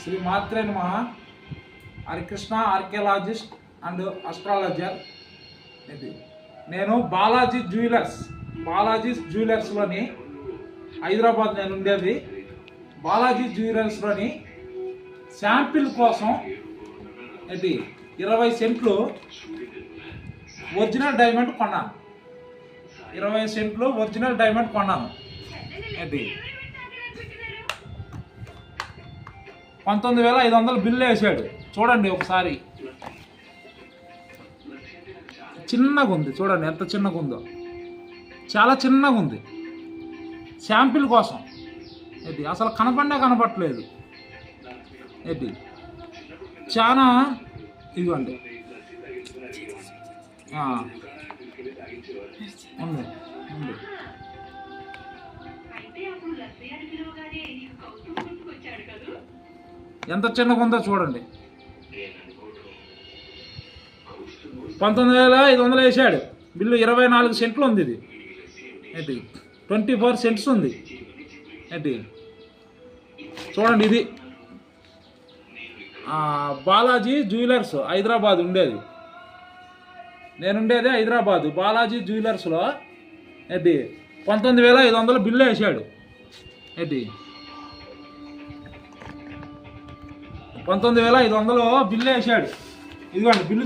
శ్రీ మాత్రే నమః. Harikrishna archaeologist and astrologer. ఇది నేను బాలాజీ జ్యువెలర్స్లోని హైదరాబాద్ నేను ఉండేది. బాలాజీ జ్యువెలర్స్లోని శాంపిల్ కోసం ఇది 20 సెంట్లు ఒరిజినల్ డైమండ్ కొన్నాను. 20 సెంట్లు ఒరిజినల్ డైమండ్ కొన్నాను. ఇది 19,500 బిల్లు వేసాడు. చూడండి ఒకసారి, చిన్నగా ఉంది. చూడండి ఎంత చిన్నగా ఉందో, చాలా చిన్నగా ఉంది. శాంపిల్ కోసం ఇది అసలు కనపడట్లేదు. ఇది చాలా ఇదిగోండి ఉంది. ఎంత చిన్నగా ఉందో చూడండి. 19,500 వేసాడు బిల్లు. 24 సెంట్లు ఉంది. ఇది ఏంటి 24 సెంట్స్ ఉంది. ఏంటి చూడండి. ఇది బాలాజీ జ్యువెలర్స్ హైదరాబాద్ ఉండేది. నేనుండేది హైదరాబాదు. బాలాజీ జ్యువెలర్స్లో ఏంటి 19,500 బిల్లు వేసాడు. ఏంటి 19,500 బిల్లు వేసాడు. ఇదిగోండి బిల్లు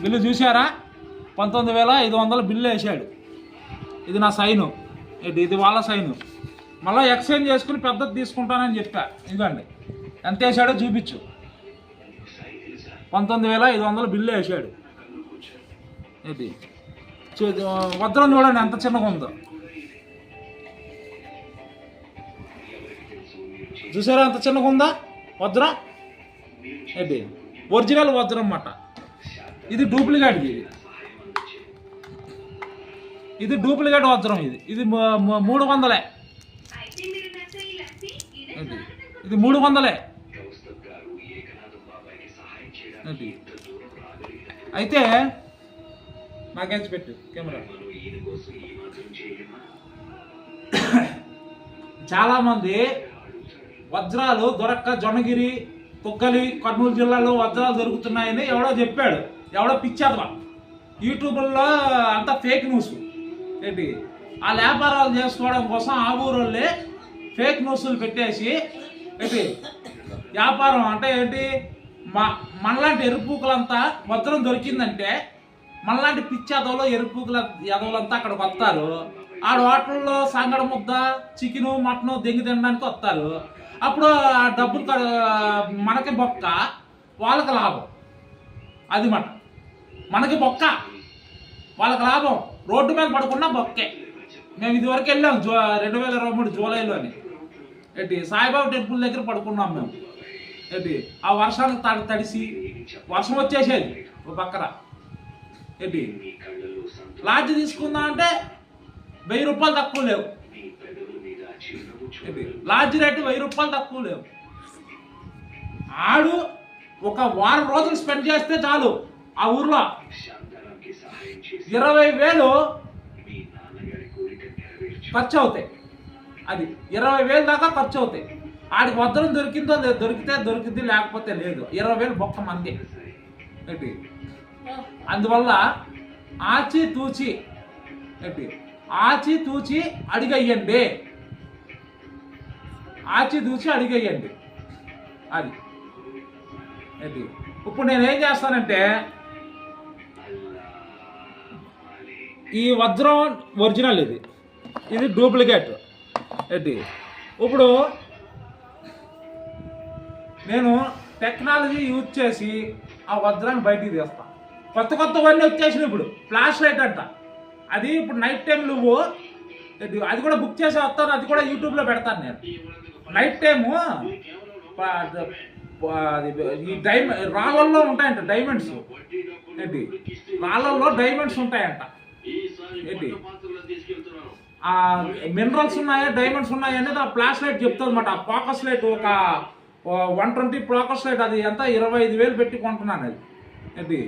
బిల్లు చూసారా? 19,500 బిల్లు వేసాడు. ఇది నా సైను. ఇది వాళ్ళ సైను. మళ్ళీ ఎక్స్చేంజ్ చేసుకుని పెద్దది తీసుకుంటానని చెప్పా. ఇదిగోండి ఎంత వేసాడో చూపించు. 19,500 బిల్లు వేసాడు. ఇది వజ్రం చూడండి ఎంత చిన్నగా ఉందో. చూసారా ఎంత చిన్నగా ఉందా వజ్రం? ఏంటి ఒరిజినల్ వజ్రం అన్నమాట. ఇది డూప్లికేట్. ఇది డూప్లికేట్ వజ్రం. ఇది 300. ఇది 300. అయితే నాకేసి పెట్టు కెమెరా. చాలామంది వజ్రాలు దొరక్క జొన్నగిరి, కుక్కలి, కర్నూలు జిల్లాలో వజ్రాలు దొరుకుతున్నాయని ఎవడో చెప్పాడు. ఎవడో పిచ్చాదవా యూట్యూబ్లో అంతా ఫేక్ న్యూస్. ఏంటి ఆ వ్యాపారాలు చేసుకోవడం కోసం ఆ ఊరోళ్ళే ఫేక్ న్యూస్లు పెట్టేసి ఏంటి వ్యాపారం అంటే ఏంటి మనలాంటి ఎరుపూకులంతా వజ్రం దొరికిందంటే మనలాంటి పిచ్చాదవులు ఎరుపూకుల ఎదవులంతా అక్కడికి వస్తారు. ఆడ హోటల్లో సంగడ ముద్ద, చికెను, మటను దెంగి తినడానికి వస్తారు. అప్పుడు ఆ డబ్బులు మనకి బొక్క, వాళ్ళకి లాభం. అది మాట మనకి బొక్క, వాళ్ళకి లాభం. రోడ్డు మీద పడుకున్నా బొక్కే. మేము ఇదివరకు వెళ్ళాం 2023 జూలైలోని. ఏంటి సాయిబాబా టెంపుల్ దగ్గర పడుకున్నాం మేము. ఏంటి ఆ వర్షానికి తడిసి వర్షం వచ్చేసేది ఒక పక్కన. ఏంటి లాడ్జ్ తీసుకుందాం అంటే 1000 రూపాయలు తక్కువ లేవు. లాడ్జ్ రేటు 1000 రూపాయలు తక్కువ లేవు. ఆడు ఒక వారం రోజులు స్పెండ్ చేస్తే చాలు ఆ ఊర్లో 20,000 ఖర్చు అవుతాయి. అది 20,000 దాకా ఖర్చు అవుతాయి. ఆడికి వజ్రం దొరికిందో దొరికింది, లేకపోతే లేదు. 20,000 బొక్క మంది. ఏంటి అందువల్ల ఆచితూచి అడిగయ్యండి. అది ఏంటి ఇప్పుడు నేనేం చేస్తానంటే ఈ వజ్రం ఒరిజినల్, ఇది డూప్లికేట్. ఏంటి ఇప్పుడు నేను టెక్నాలజీ యూజ్ చేసి ఆ వజ్రాన్ని బయటికి తీస్తాను. కొత్తవన్నీ వచ్చేసినాయి. ఇప్పుడు ఫ్లాష్ లైట్ అంట. అది ఇప్పుడు నైట్ టైం నువ్వు అది కూడా బుక్ చేసి వస్తాను. అది కూడా యూట్యూబ్లో పెడతాను నేను. నైట్ టైము ఈ రాళ్ళల్లో ఉంటాయంట డైమండ్స్. ఏంటి రాళ్ళల్లో డైమండ్స్ ఉంటాయంట. ఏంటి మినరల్స్ ఉన్నాయా, డైమండ్స్ ఉన్నాయా అనేది ఆ ఫ్లాష్ లైట్ చెప్తుంది అన్నమాట. ఆ ఫోకస్ లైట్ ఒక 120 ఫోకస్ లైట్, అది ఎంత 25,000 పెట్టి కొంటున్నాను. అది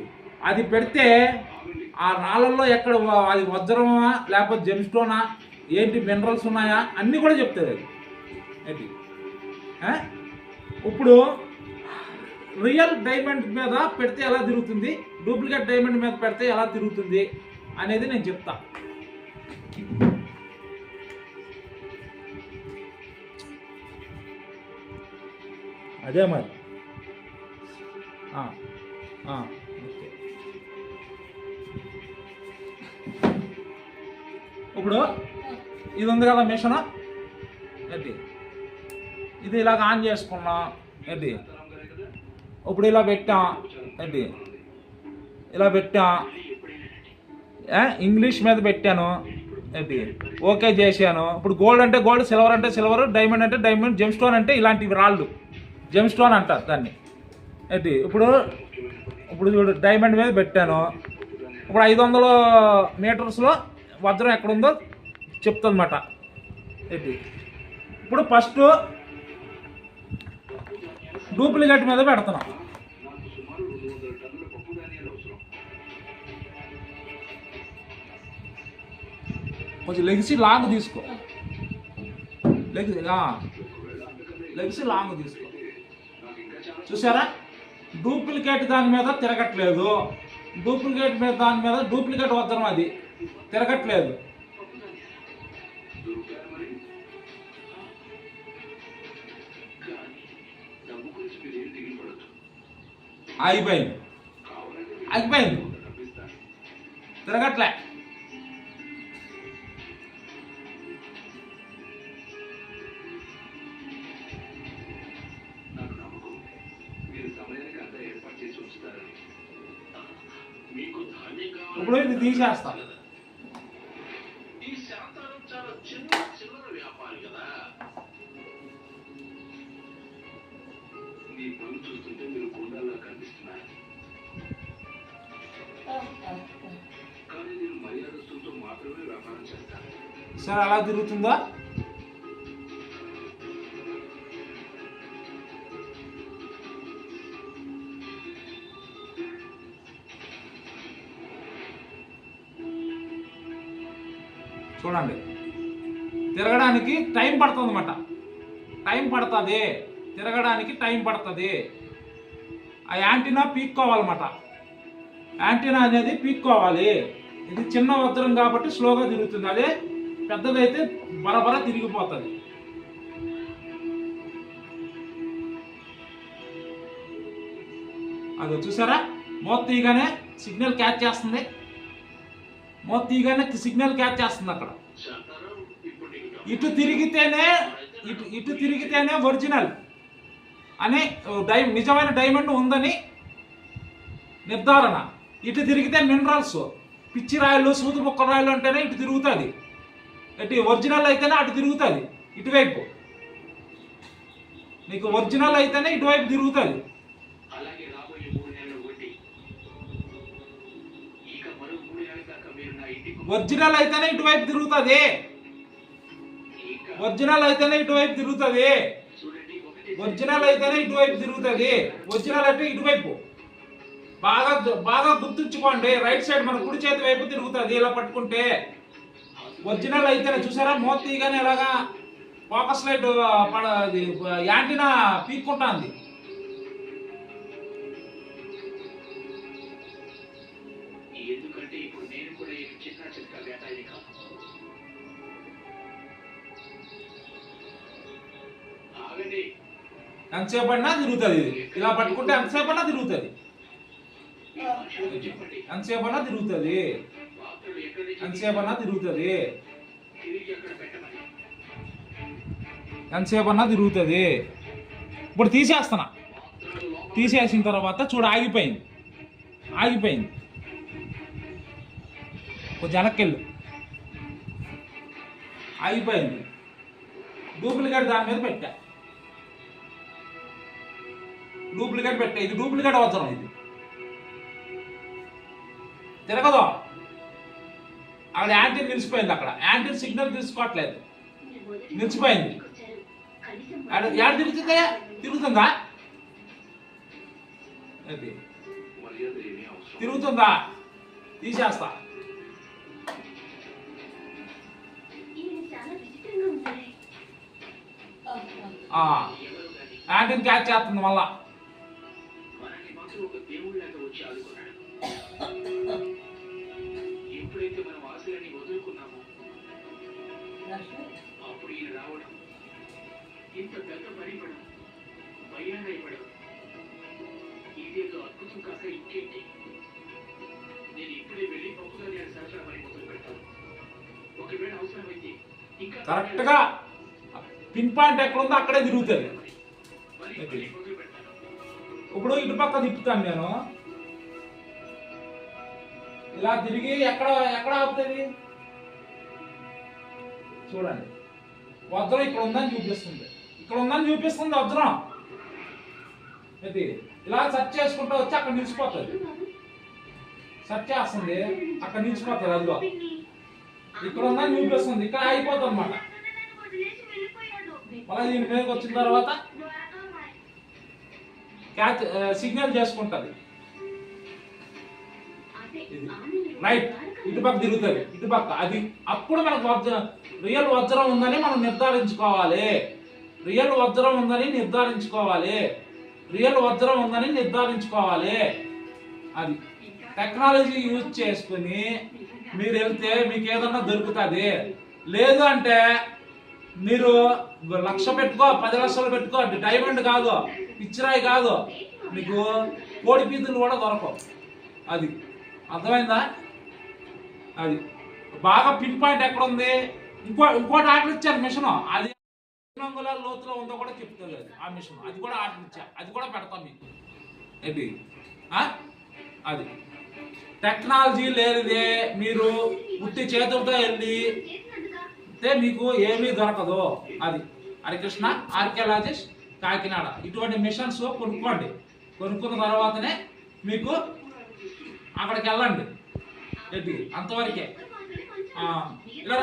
అది పెడితే ఆ రాళ్ళల్లో ఎక్కడ అది వజ్రమా లేకపోతే జెమ్ స్టోనా, ఏంటి మినరల్స్ ఉన్నాయా అన్నీ కూడా చెప్తుంది. అది ఏంటి ఇప్పుడు రియల్ డైమండ్ మీద పెడితే ఎలా తిరుగుతుంది, డూప్లికేట్ డైమండ్ మీద పెడితే ఎలా తిరుగుతుంది అనేది నేను చెప్తా. అదే మరి ఓకే. ఇప్పుడు ఇది ఉంది కదా మిషన్, ఏంటి ఇది ఇలాగ ఆన్ చేసుకున్నాం, ఏంటి ఇప్పుడు ఇలా పెట్టాం, ఏంటి ఇలా పెట్టాం, ఇంగ్లీష్ మీద పెట్టాను, ఏంటి ఓకే చేశాను. ఇప్పుడు గోల్డ్ అంటే గోల్డ్, సిల్వర్ అంటే సిల్వర్, డైమండ్ అంటే డైమండ్, జెమ్ స్టోన్ అంటే ఇలాంటివి రాళ్ళు జెమ్ స్టోన్ అంటారు దాన్ని. ఏంటి ఇప్పుడు చూడు డైమండ్ మీద పెట్టాను. ఇప్పుడు 500 మీటర్స్లో వజ్రం ఎక్కడుందో చెప్తుందన్నమాట. ఏంటి ఇప్పుడు ఫస్ట్ డూప్లికేట్ మీద పెడుతున్నాం. కొంచెం లెగిసి లాంగ్ తీసుకో, లెగిసి లాంగ్ తీసుకో. చూసారా, డూప్లికేట్ దాని మీద తిరగట్లేదు, డూప్లికేట్ మీద దాని మీద డూప్లికేట్ వజ్రం అది తిరగట్లేదు. ఆగిపోయింది తిరగట్లే. ఇప్పుడు ఇది తీసేస్తా. సరే అలా తిరుగుతుందా? చూడండి, తిరగడానికి టైం పడుతుంది అన్నమాట. తిరగడానికి టైం పడుతుంది. ఆ యాంటీనా పీక్కోవాలన్నమాట. యాంటీనా అనేది పీక్కోవాలి. ఇది చిన్న వజ్రం కాబట్టి స్లోగా తిరుగుతుంది, అదే పెద్దదైతే బరబర తిరిగిపోతుంది. అది చూసారా, మోత తీయగానే సిగ్నల్ క్యాచ్ చేస్తుంది. అక్కడ ఇటు తిరిగితేనే ఒరిజినల్ అని నిజమైన డైమండ్ ఉందని నిర్ధారణ. ఇటు తిరిగితే మినరల్స్, పిచ్చి రాయలు, సూదు ముక్క రాయలు అంటేనే ఇటు తిరుగుతుంది. ఇటు ఒరిజినల్ అయితేనే అటు తిరుగుతుంది, ఇటువైపు. నీకు ఒరిజినల్ అయితేనే ఇటువైపు తిరుగుతుంది. ఒరిజినల్ అయితేనే ఇటువైపు తిరుగుతుంది. ఒరిజినల్ అంటే ఇటువైపు. బాగా గుర్తుంచుకోండి, రైట్ సైడ్ మన కుడి చేతి వైపు తిరుగుతుంది ఇలా పట్టుకుంటే. ఒరిజినల్ అయితేనే. చూసారా, మోత తీయగానే ఎలాగా ఫోకస్ లైట్ యాంటీనా పీక్కుంటుంది. ఎంతసేపు అన్నా తిరుగుతుంది. ఇది ఇలా పట్టుకుంటే ఎంతసేపు అన్నా తిరుగుతుంది. ఇప్పుడు తీసేస్తున్నా. తీసేసిన తర్వాత చూడ ఆగిపోయింది. కొంచెం వెనక్కెళ్ళు. ఆగిపోయింది. డూప్లికేట్ దాని మీద పెట్టా. ఇది డూప్లికేట్ అవసరం. ఇది తిరగదు. అక్కడ యాంటీన్ నిలిచిపోయింది. అక్కడ యాంటీన్ సిగ్నల్ తీసుకోవట్లేదు, నిలిచిపోయింది. యాడ్ తిరుగుతుందా? తీసేస్తా. యాంటీని క్యాచ్ చేస్తుంది మళ్ళా. ఎప్పుడైతే మనం ఆశలని వదులుకున్నామో అప్పుడు ఈయన రావడం, ఇంత పెద్ద పడిపడం, భయానయపడం, ఇదేదో అద్భుతం కాక ఇంకేంటి. నేను ఇప్పుడే వెళ్ళి పప్పుగా నేను సరసన పని మొదలు పెడతాను. ఒకవేళ అవసరమైతే ఇంకా కరెక్ట్ గా పిన్ పాయింట్ ఎక్కడ ఉందో అక్కడే తిరుగుతుంది. మొదలు పెడతాను. ఇప్పుడు ఇటు పక్క తిప్పుతాను నేను, ఇలా తిరిగి ఎక్కడ ఎక్కడ ఆపుతుంది చూడండి. వజ్రం ఇక్కడ ఉందని చూపిస్తుంది, ఇక్కడ ఉందని చూపిస్తుంది వజ్రం. ఇది ఇలా సెర్చ్ చేసుకుంటూ వచ్చి అక్కడ నిలిచిపోతుంది. సెర్చ్ చేస్తుంది, అక్కడ నిలిచిపోతుంది. అదిగో ఇక్కడ ఉందని చూపిస్తుంది, ఇక్కడ అయిపోతుంది అన్నమాట. మళ్ళీ దీని మీదకి వచ్చిన తర్వాత క్యాచ్ సిగ్నల్ చేసుకుంటుంది. రైట్, ఇటుపక్క తిరుగుతుంది, ఇటుపక్క. అది అప్పుడు మనకు రియల్ వజ్రం ఉందని మనం నిర్ధారించుకోవాలి. రియల్ వజ్రం ఉందని నిర్ధారించుకోవాలి. రియల్ వజ్రం ఉందని నిర్ధారించుకోవాలి. అది టెక్నాలజీ యూజ్ చేసుకుని మీరు వెళ్తే మీకు ఏదన్నా దొరుకుతుంది. లేదు అంటే మీరు 1,00,000 పెట్టుకో, 10 లక్షలు పెట్టుకో, డైమండ్ కాదు, పిచ్చిరాయి కాదు, మీకు కోడి పీతులు కూడా దొరకవు. అది అర్థమైందా? అది బాగా పిన్ పాయింట్ ఎక్కడ ఉంది. ఇంకోటి ఆర్డర్ ఇచ్చాను మిషన్, అది 2 అంగుళాల లోతులో ఉందో కూడా చెప్తలేదు ఆ మిషన్. అది కూడా ఆర్డర్ ఇచ్చా, అది కూడా పెడతాం మీకు. ఏంటి అది టెక్నాలజీ లేనిదే మీరు ఉత్తి చేతులతో వెళ్ళి మీకు ఏమీ దొరకదు. అది హరికృష్ణ ఆర్కియాలజిస్ట్ కాకినాడ. ఇటువంటి మిషన్స్ కొనుక్కోండి. కొనుక్కున్న తర్వాతనే మీకు అక్కడికి వెళ్ళండి. ఏంటి అంతవరకే. ఇలా